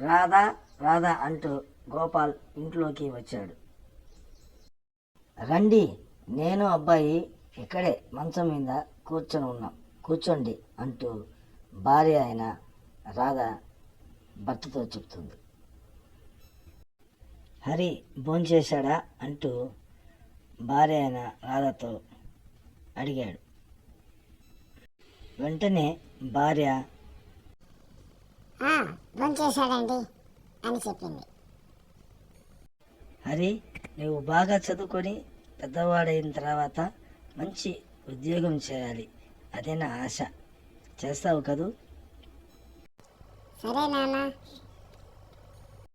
రాధా రాధా అంటూ గోపాల్ ఇంట్లోకి వచ్చాడు. రండి, నేను అబ్బాయి ఇక్కడే మంచం మీద కూర్చొని ఉన్నాం, కూర్చోండి అంటూ భార్య అయిన రాధ భర్తతో చెప్తుంది. హరి భోంచేశాడా అంటూ భార్య అయిన రాధతో అడిగాడు. వెంటనే భార్య భోంచేశాడండి అని చెప్పింది. హరి, నువ్వు బాగా చదువుకొని పెద్దవాడైన తర్వాత మంచి ఉద్యోగం చేయాలి, అదే నా ఆశ. చేస్తావు కదూ? సరే నాన్న.